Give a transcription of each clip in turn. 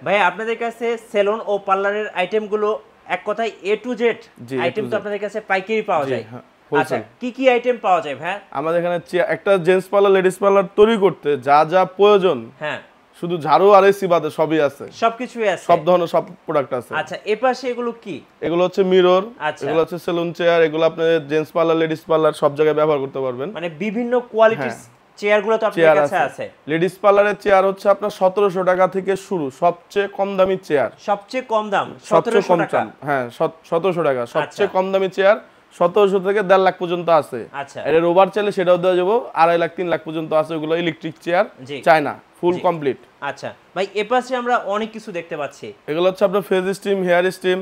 ভাই আপনাদের কাছে সেলুন ও পার্লারের আইটেমগুলো এক কথায় এ টু জেড আইটেম তো আপনাদের কাছে পাইকারি পাওয়া যায়। আচ্ছা কি কি আইটেম পাওয়া যায় ভাই? আমাদের এখানে একটা জেন্টস পার্লার লেডিস পার্লার তৈরি করতে যা যা প্রয়োজন, হ্যাঁ শুধু ঝাড়ু আর এসি বাদে সবই আছে, সবকিছুই আছে, সব ধরনের সব প্রোডাক্ট আছে। আচ্ছা এই পাশে এগুলো কি? এগুলো হচ্ছে মিরর, এগুলো হচ্ছে সেলুন চেয়ার, এগুলো আপনি জেন্টস পার্লার লেডিস পার্লার সব জায়গায় ব্যবহার করতে পারবেন। মানে বিভিন্ন কোয়ালিটির চেয়ারগুলো তো আপনাদের কাছে আছে। লেডিস পার্লারের চেয়ার হচ্ছে আপনার 1700 টাকা থেকে শুরু, সবচেয়ে কম দামি চেয়ার। সবচেয়ে কম দাম 1700 টাকা? হ্যাঁ 1700 টাকা সবচেয়ে কম দামি চেয়ার, 1700 থেকে 1.5 লাখ পর্যন্ত আছে। আচ্ছা এর ওভার চাইলে সেটাও দেওয়া যাবে, 2.5 লাখ 3 লাখ পর্যন্ত আছে। ওগুলো electric chair, China, full complete. আচ্ছা ভাই এপাশে আমরা অনেক কিছু দেখতে পাচ্ছি। এগুলো হচ্ছে আপনার ফেস স্টিম, হেয়ার স্টিম।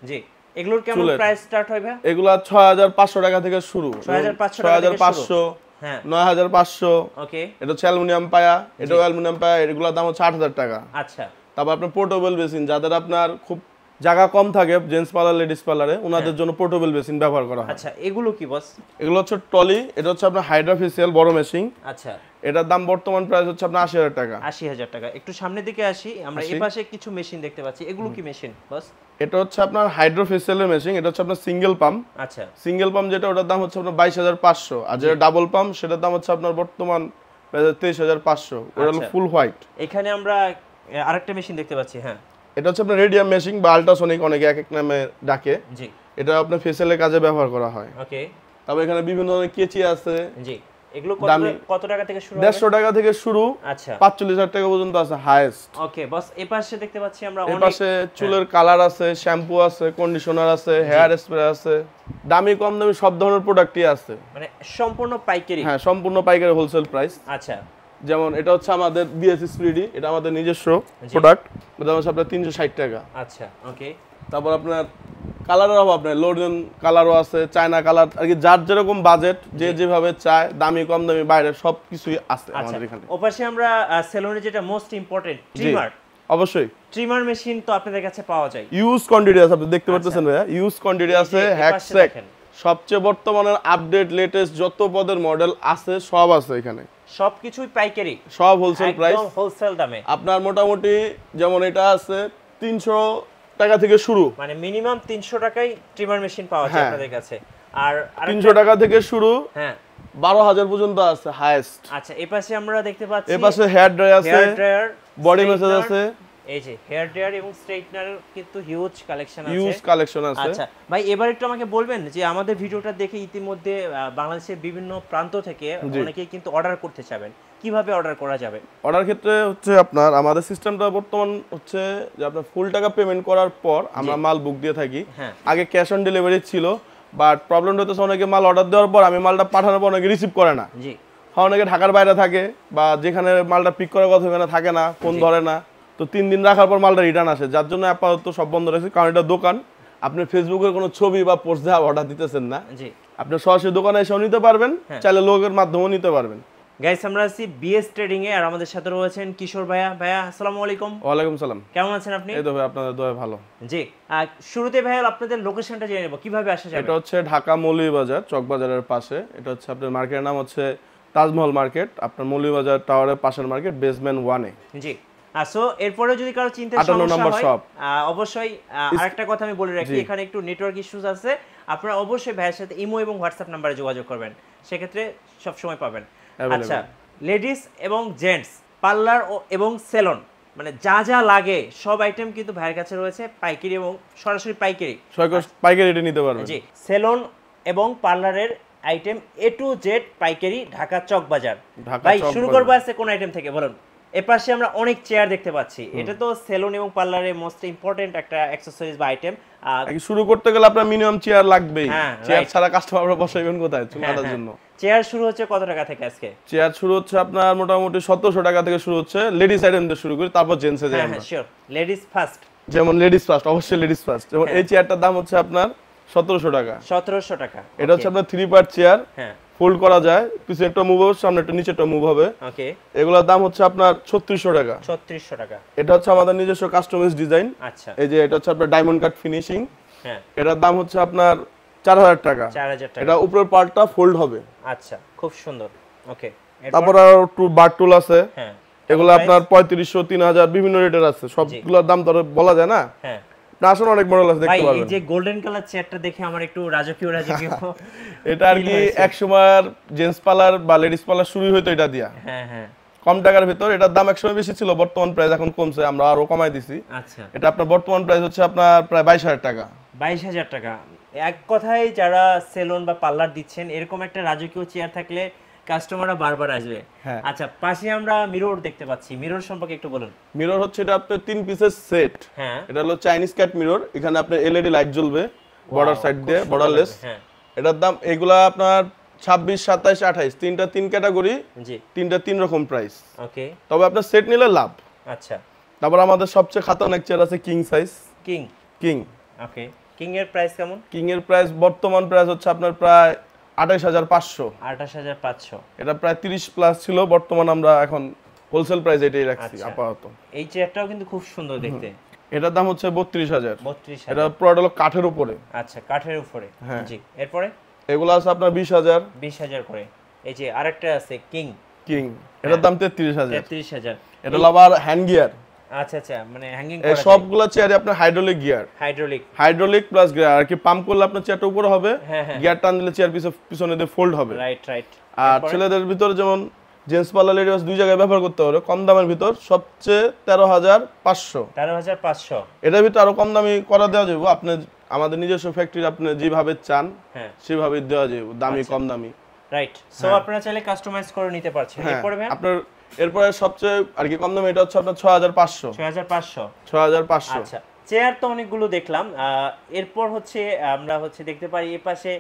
জি এগুলোর কেমন প্রাইস স্টার্ট হয় ভাই? এগুলো 6500 টাকা থেকে শুরু। 6500 হ্যাঁ 9500। ওকে এটা হচ্ছে অ্যালুমিনিয়াম পায়া, এটাও অ্যালুমিনিয়াম পায়া। এগুলোর দাম হচ্ছে 8000 টাকা। আচ্ছা তারপর আপনার পোর্টেবল বেসিন, যাদের আপনার খুব জায়গা কম থাকে জেন্টস পার্লার লেডিস পার্লারে, ওনাদের জন্য পোর্টেবল বেসিন ব্যবহার করা হয়। আচ্ছা এগুলো কি বস? এগুলো হচ্ছে টলি, এটা হচ্ছে আপনার হাইড্রা ফেসিয়াল বড় মেশিন। আচ্ছা এটার দাম বর্তমান প্রাইস হচ্ছে আপনার 80000 টাকা। 80000 টাকা। একটু সামনের দিকে আসি, আমরা এই পাশে কিছু মেশিন দেখতে পাচ্ছি। এগুলো কি মেশিন বস? এটা হচ্ছে আপনার হাইড্রো ফেসিয়ালের মেশিন। এটা হচ্ছে আপনার সিঙ্গেল পাম্প। আচ্ছা সিঙ্গেল পাম্প যেটা, ওটার দাম হচ্ছে আপনার 22500। আর যেটা ডাবল পাম্প সেটার দাম হচ্ছে আপনার বর্তমান 23500। ওটা হলো ফুল হোয়াইট। এখানে আমরা আরেকটা মেশিন দেখতে পাচ্ছি। হ্যাঁ এটা হচ্ছে আপনার রেডিয়াম মেশিন বা আল্ট্রাসনিক, অনেকে এক এক নামে ডাকে। জি এটা আপনার ফেসিয়ালের কাজে ব্যবহার করা হয়। ওকে তারপর এখানে বিভিন্ন ধরনের কেচি আছে। জি এগুলো কত টাকা থেকে শুরু? 150 টাকা থেকে শুরু। আচ্ছা 45000 টাকা পর্যন্ত আছে হাইয়েস্ট। ওকে বস এই পাশে দেখতে পাচ্ছি আমরা এই পাশে চুলের কালার আছে, শ্যাম্পু আছে, কন্ডিশনার আছে, হেয়ার স্প্রে আছে, দামি কম দামি সব ধরনের প্রোডাক্টই আছে। মানে সম্পূর্ণ পাইকারি? হ্যাঁ সম্পূর্ণ পাইকারি, হোলসেল প্রাইস। আচ্ছা যেমন এটা হচ্ছে আমাদের বিএসসি স্প্রিডি, এটা আমাদের নিজস্ব প্রোডাক্ট, এটা হচ্ছে আপনার 360 টাকা। আচ্ছা ওকে। তারপর আপনার কালারের অভাব নাই, লোডেন কালারও আছে, চায়না কালার, আর কি যার যেরকম বাজেট, যে যেভাবে চায়, দামি কম দামি বাইরে সব কিছুই আছে আমাদের এখানে। ওপাশে আমরা সেলুনে যেটা মোস্ট ইম্পর্টেন্ট ট্রিমার, অবশ্যই ট্রিমার মেশিন তো আপনাদের কাছে পাওয়া যায়। ইউজ কোয়ান্টিটি আছে, আপনি দেখতে পাচ্ছেন ভাইয়া, ইউজ কোয়ান্টিটি আছে। হ্যাকস্যাক সবচেয়ে বর্তমানের আপডেট লেটেস্ট যত পদের মডেল আছে সব আছে এখানে। সবকিছুই পাইকারি, সব হোলসেল প্রাইস, একদম হোলসেল দামে। আপনার মোটামুটি যেমন এটা আছে 300 টাকা থেকে শুরু, মানে মিনিমাম 300 টাকায় ট্রিমার মেশিন পাওয়া যায় আপনাদের কাছে। আর 300 টাকা থেকে শুরু, হ্যাঁ 12000 পর্যন্ত আছে হাইয়েস্ট। আচ্ছা এই পাশে আমরা দেখতে পাচ্ছি, এই পাশে হেয়ার ড্রায়ার আছে, হেয়ার ড্রায়ার, বডি ম্যাসাজ আছে। এই যে হেয়ার ড্রায়ার এবং স্ট্রেটনারের কিন্তু হিউজ কালেকশন আছে। হিউজ কালেকশন আছে। আচ্ছা ভাই এবার একটু আমাকে বলবেন যে আমাদের ভিডিওটা দেখে ইতিমধ্যে বাংলাদেশের বিভিন্ন প্রান্ত থেকে অনেকেই কিন্তু অর্ডার করতে চাবেন, কিভাবে অর্ডার করা যাবে? অর্ডার ক্ষেত্রে হচ্ছে আপনার আমাদের সিস্টেমটা বর্তমান হচ্ছে যে আপনার ফুল টাকা পেমেন্ট করার পর আমরা মাল বুক দিয়ে থাকি। আগে ক্যাশ অন ডেলিভারি ছিল, বাট প্রবলেমটা হচ্ছে অনেকে মাল অর্ডার দেওয়ার পর আমি মালটা পাঠানোর পর অনেকে রিসিভ করে না। জি হ্যাঁ, অনেকে ঢাকার বাইরে থাকে বা যেখানে মালটা পিক করার কথা ওখানে থাকে না, ফোন ধরে না, তো 3 দিন রাখার পর মালটা রিটার্ন আসে, যার জন্য আপাতত সব বন্ধ রয়েছে। কারণ এটা দোকান, আপনি ফেসবুকের কোনো ছবি বা পোস্ট দেওয়া অর্ডার দিতেছেন না। জি আপনি সরাসরি দোকানে এসেও নিতে পারবেন, চাইলে লোকের মাধ্যমেও নিতে পারবেন। গাইস আমরা আছি বিএস ট্রেডিং এ, আর আমাদের সাথে রয়েছেন কিশোর ভাইয়া। ভাইয়া আসসালামু আলাইকুম। ওয়ালাইকুম সালাম। কেমন আছেন আপনি? এই তো ভাই আপনাদের দোয়া ভালো। জি শুরুতে ভাইয়া আপনাদের লোকেশনটা জেনে নেব, কিভাবে আসা যাবে? এটা হচ্ছে ঢাকা মৌলভীবাজার চক বাজারের পাশে। এটা হচ্ছে আপনার মার্কেটের নাম হচ্ছে তাজমহল মার্কেট, আপনার মৌলভীবাজার টাওয়ারের পাশের মার্কেট, বেসমেন্ট 1 এ। জি সো এরপরে যদি কারো চিন্তা সমস্যা হয় অবশ্যই আরেকটা কথা আমি বলে রাখি, এখানে একটু নেটওয়ার্ক ইস্যুস আছে, আপনারা অবশ্যই ভাইয়ের সাথে ইমো এবং হোয়াটসঅ্যাপ নাম্বারে যোগাযোগ করবেন, সেক্ষেত্রে সব সময় পাবেন। আচ্ছা লেডিস এবং জেন্টস পার্লার এবং সেলুন মানে যা যা লাগে সব আইটেম কিন্তু ভাইয়ের কাছে রয়েছে, পাইকারি এবং সরাসরি পাইকারি, পাইকারি রেটে নিতে পারবেন। জি সেলুন এবং পার্লারের আইটেম এ টু জেড পাইকারি, ঢাকা চক বাজার। ভাই শুরু করব আছে কোন আইটেম থেকে বলুন? এপাশে আমরা অনেক চেয়ার দেখতে পাচ্ছি, এটা তো সেলুন এবং পার্লারের মোস্ট ইম্পর্টেন্ট একটা অ্যাকসেসরিজ বা আইটেম। শুরু করতে গেলে আপনার মিনিমাম চেয়ার লাগবেই, চেয়ার ছাড়া কাস্টমাররা বসাইবেন কোথায় চুল কাটার জন্য? চেয়ার শুরু হচ্ছে কত টাকা থেকে আজকে? চেয়ার শুরু হচ্ছে আপনার মোটামুটি 1700 টাকা থেকে শুরু হচ্ছে, লেডিস আইটেম দিয়ে শুরু করি, তারপর জেন্টসে যাই আমরা। শিওর লেডিস ফার্স্ট, যেমন লেডিস ফার্স্ট, অবশ্যই লেডিস ফার্স্ট। যেমন এই চেয়ারটার দাম হচ্ছে আপনার 1700 টাকা। 1700 টাকা। এটা হচ্ছে আপনার 3 পার্ট চেয়ার, হ্যাঁ ফোল্ড করা যায়, পিছনে একটা মুভ হবে, সামনে একটা নিচে একটা মুভ হবে। ওকে এগুলোর দাম হচ্ছে আপনার 3600 টাকা। 3600 টাকা। এটা হচ্ছে আমাদের নিজস্ব কাস্টমাইজ ডিজাইন। আচ্ছা এই যে এটা হচ্ছে আপনার ডায়মন্ড কাট ফিনিশিং, হ্যাঁ এটার দাম হচ্ছে আপনার 4000 টাকা। 4000 টাকা। এটা উপরের পার্টটা ফোল্ড হবে। আচ্ছা খুব সুন্দর। ওকে তারপর আর টু বার টুল আছে, হ্যাঁ এগুলো আপনার 3500 3000 বিভিন্ন রেটের আছে, সবগুলোর দাম তো বলা যায় না। হ্যাঁ, না আসলে অনেক মডেল আছে, দেখতে পারবেন। এই যে গোল্ডেন কালার চেয়ারটা দেখে আমার একটু রাজকীয় এটা আর কি এক সময় জেন্টস পার্লার বা লেডিস পার্লার শুরু হইতো এটা দিয়া। হ্যাঁ হ্যাঁ, কম টাকার ভিতর। এটার দাম একসময় বেশি ছিল, বর্তমান প্রাইস এখন কমছে, আমরা আরো কমাই দিছি। আচ্ছা, এটা আপনার বর্তমান প্রাইস হচ্ছে আপনার প্রায় 22000 টাকা। 22000 টাকা। এক কথায় যারা সেলুন বা পার্লার দিচ্ছেন, এরকম একটা রাজকীয় চেয়ার থাকলে কাস্টমাররা বারবার আসবে। আচ্ছা, পাশে আমরা মিরর দেখতে পাচ্ছি, মিরর সম্পর্কে একটু বলুন। মিরর হচ্ছে এটা আপনার 3 পিসের সেট। হ্যাঁ, এটা হলো চাইনিজ ক্যাট মিরর, এখানে আপনার এলইডি লাইট জ্বলবে বর্ডার সাইড দিয়ে, বর্ডারলেস। হ্যাঁ, এটার দাম এগুলা আপনার 26 27 28 তিনটা 3 ক্যাটাগরি, জি, তিনটা 3 রকম প্রাইস। ওকে, তবে আপনার সেট নিলে লাভ। আচ্ছা, তারপর আমাদের সবচেয়ে খাতারনাক চেয়ার আছে কিং সাইজ। কিং, ওকে। কিং এর প্রাইস কেমন? কিং এর প্রাইস বর্তমান প্রাইস হচ্ছে আপনার প্রায় 28500। 28500। এটা প্রায় 30 প্লাস ছিল, বর্তমান আমরা এখন হোলসেল প্রাইস এটাই রাখছি আপাতত। এই চেয়ারটাও কিন্তু খুব সুন্দর দেখতে। এটার দাম হচ্ছে 32000। 32000। এটা পুরো হলো কাঠের উপরে। আচ্ছা, কাঠের উপরে, জি। এরপরে এগুলো আছে আপনার 20000। 20000 করে। এই যে আরেকটা আছে কিং। এটার দাম 33000। 33000। এটা হলো আবার হ্যান্ড গিয়ার। আচ্ছা আচ্ছা, মানে হ্যাঙ্গিং করা। এই সবগুলা চেয়ারে আপনার hydraulic gear. Hydraulic plus gear, আর কি পাম্প করলে আপনার চেয়ারটা উপরে হবে, গিয়ার টান দিলে চেয়ার পিছনে দিয়ে ফোল্ড হবে। রাইট। আর ছেলেদের ভিতর যেমন জেন্টস পার্লার লেডিস দুই জায়গায় ব্যবহার করতে পারে। কম দামের ভিতর সবচেয়ে 13500। 13500। এটার ভিতর আরো কম দামি করা দেওয়া যাবে, আপনি আমাদের নিজস্ব ফ্যাক্টরি, আপনি যেভাবে চান সেভাবে দেওয়া যাবে, দামি কম দামি। রাইট, সো আপনারা চাইলে কাস্টমাইজ করে নিতে পারছেন। এরপরে ভাই আপনার এরপরে সবচেয়ে আর কি কম দামি এটা হচ্ছে আপনার 6500। 6500। আচ্ছা, চেয়ার তো অনেকগুলো দেখলাম। এরপর হচ্ছে আমরা হচ্ছে দেখতে পারি এই পাশে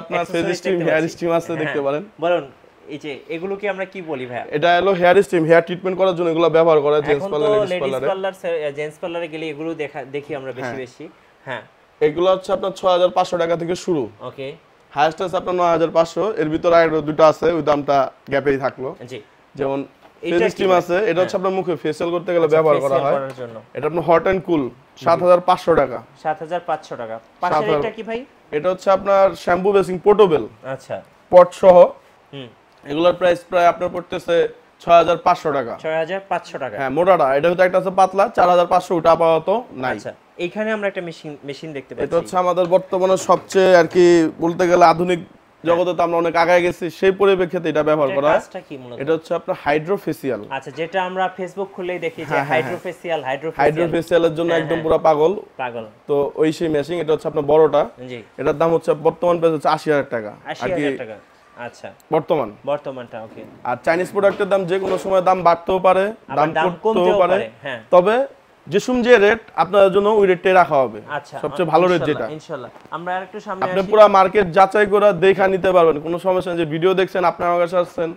আপনার ফেস স্টিম, হেয়ার স্টিম আছে, দেখতে পারেন। বলুন, এই যে এগুলো কি আমরা কি বলি ভাই? এটা হলো হেয়ার স্টিম, হেয়ার ট্রিটমেন্ট করার জন্য এগুলো ব্যবহার করা gents parlour, ladies parlour, gents পার্লারে গেলে এগুলো দেখি আমরা বেশি। হ্যাঁ, এগুলো হচ্ছে আপনার 6500 টাকা থেকে শুরু। ওকে, হাইয়েস্ট আছে আপনার 9500। এর ভিতরে আরো দুটো আছে, ওই দামটা গ্যাপেই থাকলো। জি, যেমন ফেস স্টিম আছে, এটা হচ্ছে আপনার মুখে ফেসিয়াল করতে গেলে ব্যবহার করা হয়। এটা আপনার হট এন্ড কুল, 7500 টাকা। 7500 টাকা। পাশের এটা কি ভাই? এটা হচ্ছে আপনার শ্যাম্পু বেসিং পোর্টেবল। আচ্ছা, পট সহ। এগুলোর প্রাইস প্রায় আপনার পড়তেছে 6500 টাকা। 6500 টাকা। হ্যাঁ, মোটাটা। এটা হচ্ছে একটা আছে পাতলা, 4500, ওটা আপাতত নাই। আচ্ছা, এখানে আমরা একটা মেশিন দেখতে পাচ্ছি। এটা হচ্ছে আমাদের বর্তমানে সবচেয়ে আর কি বলতে গেলে আধুনিক জগতে তো আমরা অনেক আগায় গেছি, সেই পরিপ্রেক্ষিতে এটা ব্যবহার করা হয়। এটা হচ্ছে আপনার হাইড্রোফেসিয়াল। আচ্ছা, যেটা আমরা ফেসবুক খুললেই দেখি যে হাইড্রোফেসিয়ালের জন্য একদম পুরো পাগল। তো ওই সেই মেশিন, এটা হচ্ছে আপনার বড়টা। জি, এটার দাম হচ্ছে বর্তমান প্রাইস হচ্ছে 80000 টাকা। 80000 টাকা। আচ্ছা, বর্তমানটা ওকে। আর চাইনিজ প্রোডাক্টের দাম যে কোনো সময় দাম বাড়তেও পারে, দাম কমতেও পারে। তবে যে রেট আপনাদের জন্য ওই রেটটাই রাখা হবে। আচ্ছা, সবচেয়ে ভালো রেট যেটা। ইনশাআল্লাহ আমরা আরেকটু সামনে আপনি পুরো মার্কেট যাচাই করে দেখা নিতে পারবেন, কোনো সমস্যা নেই। যে ভিডিও দেখছেন, আপনি আমার কাছে আসছেন,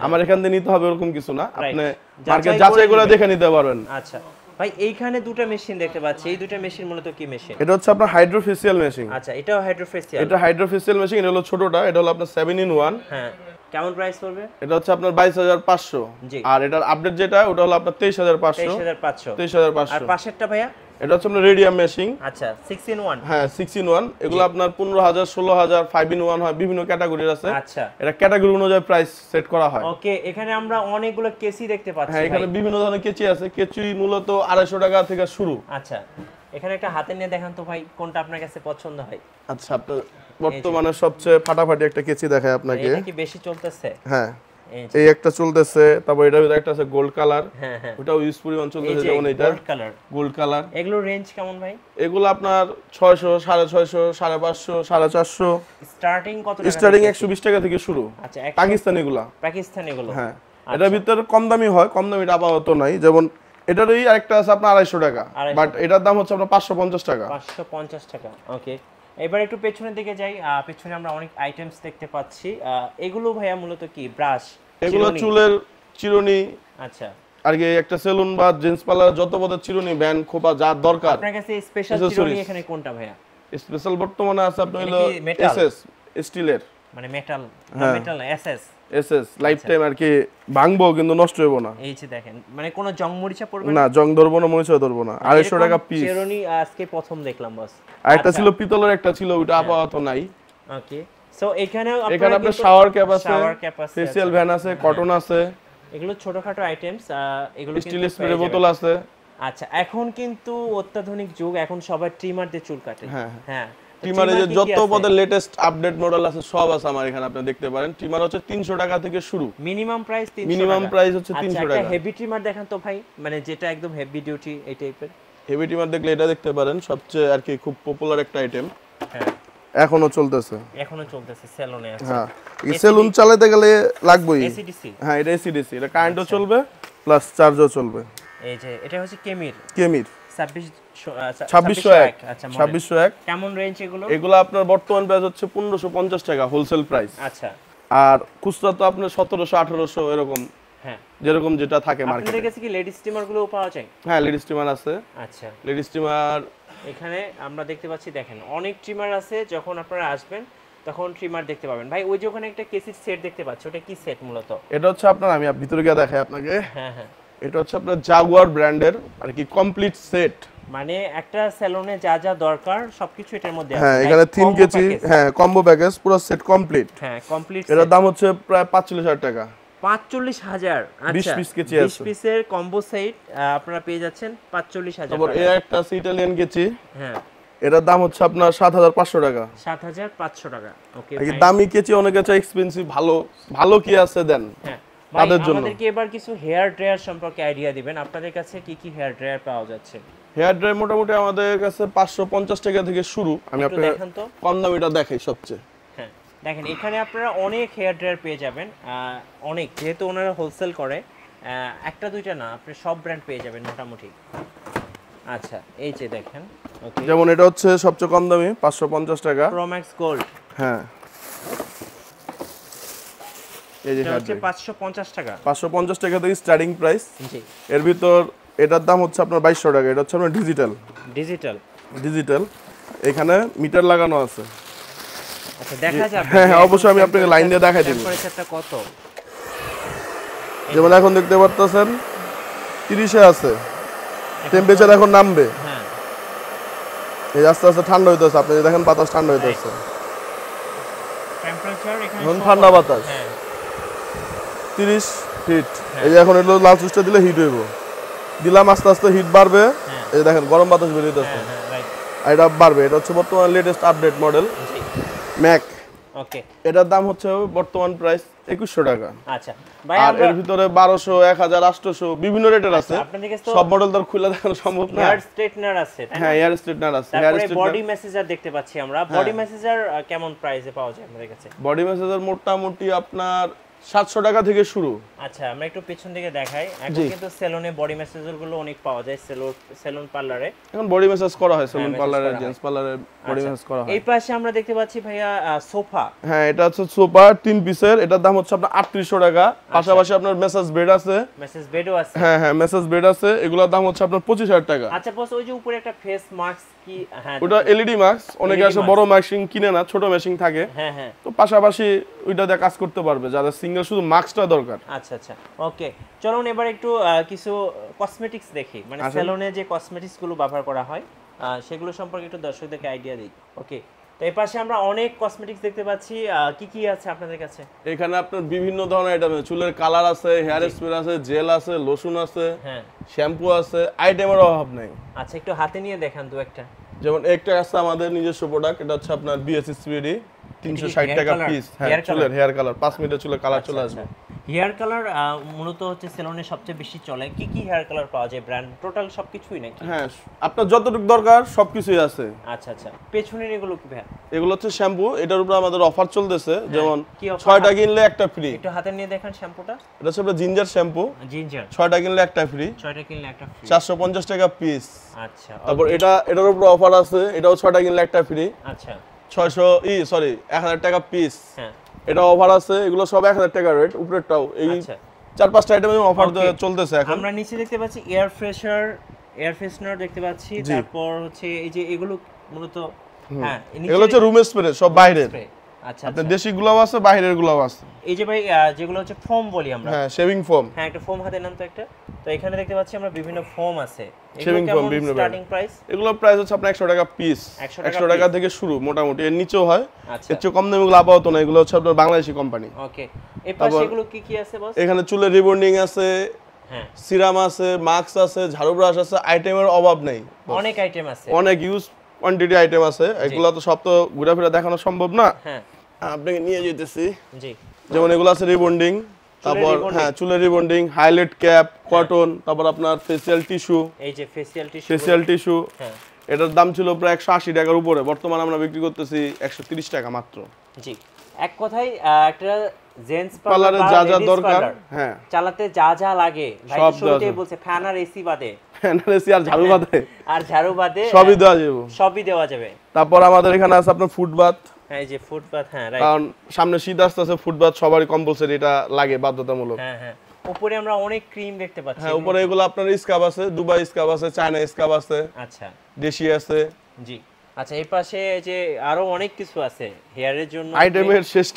আমার এখান থেকে নিতে হবে এরকম কিছু না, আপনি মার্কেট যাচাই করে দেখে নিতে পারবেন। আচ্ছা ভাই, এইখানে দুটো মেশিন দেখতে পাচ্ছি, এই দুটো মেশিন মূলত কি মেশিন? এটা হচ্ছে আপনার হাইড্রোফেসিয়াল মেশিন। আচ্ছা, এটাও হাইড্রোফেসিয়াল। এটা হাইড্রোফেসিয়াল মেশিন, এটা হলো ছোটটা, এটা হলো আপনার 7-in-1। হ্যাঁ, কেমন প্রাইস পড়বে? এটা হচ্ছে আপনার 22500। আর এটার আপডেট যেটা, ওটা হলো আপনার 23500। 23500। আর পাশেরটা ভাইয়া? এটা হচ্ছে আপনার রেডিয়াম মেশিন। আচ্ছা, 6-in-1। হ্যাঁ, 6-in-1। এগুলো আপনার 15000, 16000, 5-in-1 হয়, বিভিন্ন ক্যাটাগরির আছে। আচ্ছা, এটা ক্যাটাগরি অনুযায়ী প্রাইস সেট করা হয়। ওকে, এখানে আমরা অনেকগুলো কেসি দেখতে পাচ্ছি। হ্যাঁ, এখানে বিভিন্ন ধরনের কেচি আছে। কেচি মূলত 250 টাকা থেকে শুরু। আচ্ছা, এখানে একটা হাতে নিয়ে দেখান তো ভাই, কোনটা আপনার কাছে পছন্দ হয়? আচ্ছা, আপনার বর্তমানে সবচেয়ে ফাটাফাটি একটা কেচি দেখায় আপনাকে। এটা কি বেশি চলতেছে? হ্যাঁ, এই একটা চলতেছে। তারপর এটার ভিতরে একটা আছে গোল্ড কালার। হ্যাঁ, ওটাও ইউজ পরিমাণ চলতেছে, যেমন এটা গোল্ড কালার। এগুলোর রেঞ্জ কেমন ভাই? এগুলো আপনার 600, 650, 550, 450। স্টার্টিং কত টাকা? স্টার্টিং 120 টাকা থেকে শুরু। আচ্ছা, পাকিস্তানি গুলো। হ্যাঁ, এটার ভিতরে কম দামি হয়, কম দামিটা আপাতত নাই। যেমন এটারই আরেকটা আছে আপনার 250 টাকা, বাট এটার দাম হচ্ছে আপনার 550 টাকা। 550 টাকা, ওকে। এবার একটু পেছনের দিকে যাই। পেছনে আমরা অনেক আইটেমস দেখতে পাচ্ছি। এগুলো ভাইয়া মূলত কি? ব্রাশ? এগুলো চুলের চিরুনি। আচ্ছা, আর কি একটা সেলুন বা জেন্টস পার্লার যত পদের চিরুনি, ব্যান্ড, খোপা যা দরকার। আপনার কাছে স্পেশাল চিরুনি এখানে কোনটা ভাইয়া? স্পেশাল বর্তমানে আছে আপনার হলো এসএস স্টিলের, মানে মেটাল না, এসএস লাইফ টাইম আর কি, ভাঙবো কিন্তু নষ্ট হইবো না। এই যে দেখেন, মানে কোনো জং মরিচা পড়বে না, জং ধরবো না, মরিচা ধরবো না। 250 টাকা পিস চিরুনি আজকে প্রথম দেখলাম বস। আর একটা ছিল পিতলের, একটা ছিল, ওটা আপাতত নাই। ওকে, সো এখানে আপনার শাওয়ার ক্যাপ আছে, ফেসিয়াল ভ্যান আছে, কটন আছে, এগুলো ছোটখাটো আইটেমস, এগুলো স্টিল স্প্রে বোতল আছে। আচ্ছা, এখন কিন্তু অত্যাধুনিক যুগ, এখন সবাই ট্রিমার দিয়ে চুল কাটে। হ্যাঁ, ট্রিমারে যে যত পদের লেটেস্ট আপডেট মডেল আছে সব আছে আমার এখানে, আপনি দেখতে পারেন। ট্রিমার হচ্ছে 300 টাকা থেকে শুরু, মিনিমাম প্রাইস 300 টাকা। মিনিমাম প্রাইস হচ্ছে 300 টাকা। একটা হেভি ট্রিমার দেখান তো ভাই, মানে যেটা একদম হেভি ডিউটি এই টাইপের। হেভি ট্রিমার দেখলে এটা দেখতে পারেন, সবচেয়ে আর কি খুব পপুলার একটা আইটেম। হ্যাঁ, এখনো চলতেছে সেলুনে আছে। হ্যাঁ, এই সেলুন চালাতে গেলে লাগবেই এসিডিসি। হ্যাঁ, এটা এসিডিসি, এটা কারেন্টও চলবে প্লাস চার্জও চলবে। এই যে এটা হচ্ছে কেমির 2601। আচ্ছা, 2601 কেমন রেঞ্জ এগুলো? এগুলো আপনার বর্তমান প্রাইস হচ্ছে 1550 টাকা হোলসেল প্রাইস। আচ্ছা, আর খুচরা তো আপনার 1700 1800 এরকম। হ্যাঁ, যেরকম যেটা থাকে মার্কেটে। আপনাদের কাছে কি লেডি স্টিমার গুলো পাওয়া যায়? হ্যাঁ, লেডি স্টিমার আছে। আচ্ছা, লেডি স্টিমার এখানে আমরা দেখতে পাচ্ছি, দেখেন অনেক ট্রিমার আছে। যখন আপনারা আসবেন তখন ট্রিমার দেখতে পাবেন। ভাই ওই যে ওখানে একটা কেসির সেট দেখতে পাচ্ছি, ওটা কি সেট মূলত? এটা হচ্ছে আপনার, আমি ভিতরে গিয়ে দেখাই আপনাকে। হ্যাঁ হ্যাঁ, এটা হচ্ছে আপনার জাগুয়ার ব্র্যান্ডের আর কি কমপ্লিট সেট। মানে একটা সেলুনে যা যা দরকার সবকিছু এটার মধ্যে আছে। হ্যাঁ, এখানে 3 কেজি, হ্যাঁ কম্বো প্যাকেজ পুরো সেট কমপ্লিট। হ্যাঁ, কমপ্লিট। এটার দাম হচ্ছে প্রায় 45000 টাকা। 45000। আচ্ছা, 20 পিস কেচি আছে। 20 পিসের কম্বো সেট আপনারা পেয়ে যাচ্ছেন 45000 তারপর এই একটা আছে ইতালিয়ান কেচি। হ্যাঁ, এটার দাম হচ্ছে আপনার 7500 টাকা। 7500 টাকা। ওকে, এই দামি কেচি অনেক আছে, এক্সপেন্সিভ। ভালো ভালো কি আছে দেন। হ্যাঁ, তাদের জন্য আমাদেরকে এবার কিছু হেয়ার ড্রায়ার সম্পর্কে আইডিয়া দিবেন। আপনাদের কাছে কি কি হেয়ার ড্রায়ার পাওয়া যাচ্ছে? হেয়ার ড্রায়ার মোটামুটি আমাদের কাছে 550 টাকা থেকে শুরু। আমি আপনাকে কম দামিটা দেখাই সবচেয়ে। হ্যাঁ, দেখেন এখানে আপনারা অনেক হেয়ার ড্রায়ার পেয়ে যাবেন, অনেক, যেহেতু ওনারা হোলসেল করে, একটা দুইটা না, আপনি সব ব্র্যান্ড পেয়ে যাবেন মোটামুটি। আচ্ছা, এই যে দেখেন, ওকে, যেমন এটা হচ্ছে সবচেয়ে কম দামি 550 টাকা প্রো ম্যাক্স গোল্ড। হ্যাঁ, এই যে এটা হচ্ছে 550 টাকা। 550 টাকা থেকে স্টার্টিং প্রাইস। জি, এর ভিতর এটার দাম হচ্ছে আপনার 2200 টাকা। এটা হচ্ছে আপনার ডিজিটাল, এখানে মিটার লাগানো আছে। আচ্ছা, দেখা যাবে। হ্যাঁ হ্যাঁ, অবশ্যই আমি আপনাকে লাইন দিয়ে দেখাই দিব। টেম্পারেচারটা কত? যেমন এখন দেখতে পারতেছেন 30 এ আছে, টেম্পারেচার এখন নামবে। হ্যাঁ, এই আস্তে আস্তে ঠান্ডা হইতেছে, আপনি দেখেন বাতাস ঠান্ডা হইতেছে, টেম্পারেচার এখানে এখন ঠান্ডা বাতাস। হ্যাঁ, 30 হিট। এই যে এখন এগুলো লাল সুইচটা দিলে হিট হইব, দিলাম আস্তে আস্তে হিট বাড়বে। এই দেখেন গরম বাতাস বের হইতেছে, আর এটা বাড়বে। এটা হচ্ছে বর্তমান লেটেস্ট আপডেট মডেল ম্যাক। ওকে, এটার দাম হচ্ছে বর্তমান প্রাইস 2100 টাকা। আচ্ছা ভাই, আর এর ভিতরে 1200 1000 800 বিভিন্ন রেটের আছে। সব মডেল তো খুলে দেখানো সম্ভব না। হেয়ার স্ট্রেটনার আছে, হ্যাঁ, হেয়ার স্ট্রেটনার আছে। তারপরে বডি ম্যাসেজার দেখতে পাচ্ছি আমরা। বডি ম্যাসেজার কেমন প্রাইসে পাওয়া যায় আমাদের কাছে? বডি ম্যাসেজার মোটামুটি আপনার 700 টাকা থেকে শুরু। আচ্ছা, আমরা একটু পেছন দিকে দেখাই। এখন কিন্তু সেলুনে বডি ম্যাসেজার গুলো অনেক পাওয়া যায়, সেলুন পার্লারে। এখন বডি ম্যাসেজ করা হয় সেলুন পার্লারে, জেন্টস পার্লারে বডি ম্যাসেজ করা হয়। এই পাশে আমরা দেখতে পাচ্ছি ভাইয়া সোফা। হ্যাঁ, এটা হচ্ছে সোফা 3 পিসের। এটার দাম হচ্ছে আপনার 3800 টাকা। পাশাপাশি আপনার মেসেজ বেড আছে। মেসেজ বেডও আছে। হ্যাঁ হ্যাঁ, মেসেজ বেড আছে। এগুলোর দাম হচ্ছে আপনার 25000 টাকা। আচ্ছা বস, ওই যে উপরে একটা ফেস মাস্ক কি? হ্যাঁ, ওটা এলইডি মাস্ক। অনেকে আসে বড় মেশিন কিনে না, ছোট মেশিন থাকে। হ্যাঁ হ্যাঁ, তো পাশাপাশি ওইটা দিয়ে কাজ করতে পারবে যাদের সিঙ্গেল শুধু মাস্কটা দরকার। আচ্ছা আচ্ছা, ওকে, চলুন এবার একটু কিছু কসমেটিক্স দেখি, মানে সেলুনে যে কসমেটিক্স গুলো ব্যবহার করা হয় সেগুলো সম্পর্কে একটু দর্শকদেরকে আইডিয়া দিই। ওকে, তো এই পাশে আমরা অনেক কসমেটিক্স দেখতে পাচ্ছি। কি কি আছে আপনাদের কাছে? এখানে আপনার বিভিন্ন ধরনের আইটেম আছে। চুলের কালার আছে, হেয়ার স্প্রে আছে, জেল আছে, লোশন আছে, হ্যাঁ, শ্যাম্পু আছে, আইটেমের অভাব নাই। আচ্ছা, একটু হাতে নিয়ে দেখান দু একটা। যেমন একটা আছে আমাদের নিজস্ব প্রোডাক্ট, এটা হচ্ছে আপনার বিএসসি স্প্রেডি 360 টাকা পিস। হ্যাঁ, চুলের হেয়ার কালার 5 মিনিটে চুলের কালার চলে আসবে। হেয়ার কালার মূলত হচ্ছে সেলুনে সবচেয়ে বেশি চলে। কি কি হেয়ার কালার পাওয়া যায়? ব্র্যান্ড টোটাল সবকিছুই নাকি? হ্যাঁ, আপনার যতটুকু দরকার সবকিছুই আছে। আচ্ছা আচ্ছা, পেছনের এগুলো কি ভাই? এগুলো হচ্ছে শ্যাম্পু। এটার উপর আমাদের অফার চলতেছে, যেমন 6টা কিনলে একটা ফ্রি। একটু হাতে নিয়ে দেখেন শ্যাম্পুটা। এটা হচ্ছে জিঞ্জার শ্যাম্পু। জিঞ্জার 6টা কিনলে একটা ফ্রি। 6টা কিনলে একটা ফ্রি, 450 টাকা পিস। আচ্ছা, তারপর এটার উপর অফার আছে, এটাও 6টা কিনলে একটা ফ্রি। আচ্ছা, 1000 টাকা পিস। হ্যাঁ, এটা অফার আছে। এগুলো সব 1000 টাকা রেট, উপরেরটাও। এই 4-5টা আইটেমের অফার চলতেছে এখন। আমরা নিচে দেখতে পাচ্ছি এয়ার ফ্রেশনার দেখতে পাচ্ছি। তারপর হচ্ছে এই যে এগুলো মূলত, হ্যাঁ, এগুলো হচ্ছে রুম স্প্রে, সব বাইরের। আচ্ছা আপনার দেশি গুলাও আছে, বাইরের গুলাও আছে। এই যে ভাই যেগুলো হচ্ছে ফোম বলি আমরা, হ্যাঁ শেভিং ফোম। হ্যাঁ একটা ফোম হাতে নেন তো একটা। তো এখানে দেখতে পাচ্ছি আমরা বিভিন্ন ফোম আছে, শেভিং ফোম বিভিন্ন স্টার্টিং প্রাইস। এগুলো প্রাইস হচ্ছে আপনার 100 টাকা পিস, 100 টাকা থেকে শুরু মোটামুটি, এর নিচেও হয়, এর চেয়ে কম দামে এগুলো আপাতত না, এগুলো হচ্ছে আপনার বাংলাদেশি কোম্পানি। ওকে, এই পাশে এগুলো কি কি আছে বস? এখানে চুলের রিবন্ডিং আছে, হ্যাঁ সিরাম আছে, মাস্ক আছে, ঝাড়ু ব্রাশ আছে, আইটেমের অভাব নেই, অনেক আইটেম আছে, অনেক ইউজ কোয়ান্টিটি আইটেম আছে। এগুলো তো সব তো ঘুরে ফিরে দেখানো সম্ভব না, হ্যাঁ আপনাকে নিয়ে যেতেছি। জি, যেমন এগুলো আছে রিবন্ডিং, তারপর হ্যাঁ চুলের রিবন্ডিং, হাইলাইট ক্যাপ, কটন, তারপর আপনার ফেসিয়াল টিস্যু, এই যে ফেসিয়াল টিস্যু, হ্যাঁ এটার দাম ছিল প্রায় 180 টাকার উপরে, বর্তমানে আমরা বিক্রি করতেছি 130 টাকা মাত্র। জি, এক কথায় একটা জেন্টস পার্লারে যা যা দরকার, হ্যাঁ চালাতে যা যা লাগে ভাই শুরুতেই বলছে ফ্যান আর এসি বাদে, ফ্যান আর এসি আর ঝাড়ু বাদে সবই দেওয়া যাবে। তারপর আমাদের এখানে আছে আপনার ফুটবাথ, হ্যাঁ এই যে ফুটবাথ, হ্যাঁ রাইট, কারণ সামনে শীত আসতেছে, ফুটবাথ সবারই কম্পালসরি, এটা লাগে বাধ্যতামূলক। হ্যাঁ হ্যাঁ, উপরে আমরা অনেক ক্রিম দেখতে পাচ্ছি, হ্যাঁ উপরে এগুলো আপনার স্কাব আছে, দুবাই স্কাব আছে, চায়না স্কাব আছে, আচ্ছা দেশি আছে। জি, আচ্ছা এই পাশে যে আরো অনেক কিছু আছে হেয়ারের জন্য, আইটেমের শেষ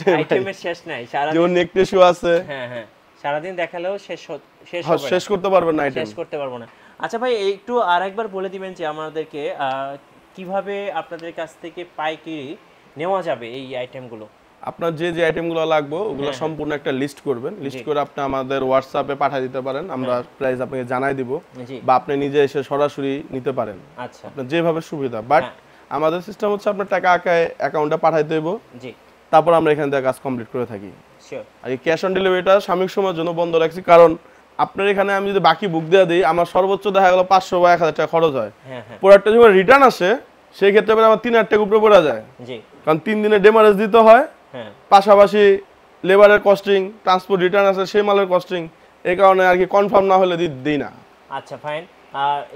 নাই, যেমন নেক টিস্যু আছে, হ্যাঁ হ্যাঁ, সারাদিন দেখালেও শেষ করতে পারবেন না, শেষ করতে পারবো না। আচ্ছা ভাই একটু আরেকবার বলে দিবেন যে আমাদেরকে কিভাবে আপনাদের কাছ থেকে পাইকারি নেওয়া যাবে এই আইটেমগুলো। আপনার যে যে আইটেমগুলো লাগবে ওগুলো সম্পূর্ণ একটা লিস্ট করবেন, লিস্ট করে আপনি আমাদের হোয়াটসঅ্যাপে পাঠিয়ে দিতে পারেন, আমরা প্রাইস আপনাকে জানাই দিব, বা আপনি নিজে এসে সরাসরি নিতে পারেন, আচ্ছা আপনার যেভাবে সুবিধা। বাট আমাদের সিস্টেম হচ্ছে আপনার টাকা অ্যাকাউন্টে পাঠাই দেব, জি তারপর আমরা এখান থেকে কাজ কমপ্লিট করে থাকি। শিওর। আর এই ক্যাশ অন ডেলিভারিটা সাময়িক সময়ের জন্য বন্ধ রাখছি, কারণ আপনার এখানে আমি যদি বাকি বুক দিয়ে দিই, আমার সর্বোচ্চ দেখা গেল 500 বা 1000 টাকা খরচ হয়, প্রোডাক্টটা যখন রিটার্ন আসে সেই ক্ষেত্রে আমার 3000 টাকা উপরে পড়ে যায়, কারণ 3 দিনের ডেমারেজ দিতে হয়, পাশাপাশি লেবারের কস্টিং, ট্রান্সপোর্ট রিটার্ন আছে সেই মালের কস্টিং, এই কারণে আর কি কনফার্ম না হলে দিই না। আচ্ছা ফাইন,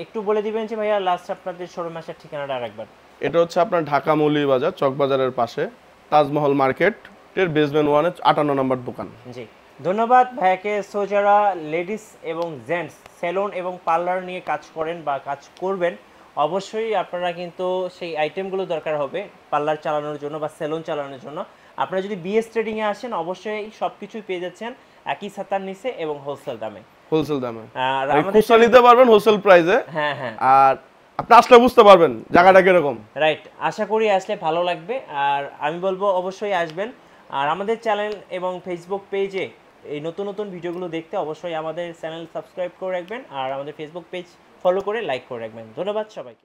একটু বলে দিবেন যে ভাইয়া লাস্ট আপনাদের শোরুম আসার ঠিকানাটা আরেকবার। এটা হচ্ছে আপনার ঢাকা মৌলভীবাজার চকবাজারের পাশে তাজমহল মার্কেটের বেসমেন্ট 1 58 নম্বর দোকান। জি ধন্যবাদ ভাইয়াকে। সো যারা লেডিস এবং জেন্টস সেলুন এবং পার্লার নিয়ে কাজ করেন বা কাজ করবেন, অবশ্যই আপনারা কিন্তু সেই আইটেমগুলো দরকার হবে পার্লার চালানোর জন্য বা সেলুন চালানোর জন্য। আপনারা যদি বিএস ট্রেডিং এ আসেন অবশ্যই সবকিছুই পেয়ে যাচ্ছেন একই ছাতার নিচে এবং হোলসেল দামে, আর আমাদের খুচরা নিতে পারবেন হোলসেল প্রাইসে। হ্যাঁ হ্যাঁ, আর আপনি আসলে বুঝতে পারবেন জায়গাটা কিরকম। রাইট, আশা করি আসলে ভালো লাগবে, আর আমি বলবো অবশ্যই আসবেন। আর আমাদের চ্যানেল এবং ফেসবুক পেজে এই নতুন নতুন ভিডিওগুলো দেখতে অবশ্যই আমাদের চ্যানেল সাবস্ক্রাইব করে রাখবেন, আর আমাদের ফেসবুক পেজ ফলো করে লাইক করে রাখবেন। ধন্যবাদ সবাইকে।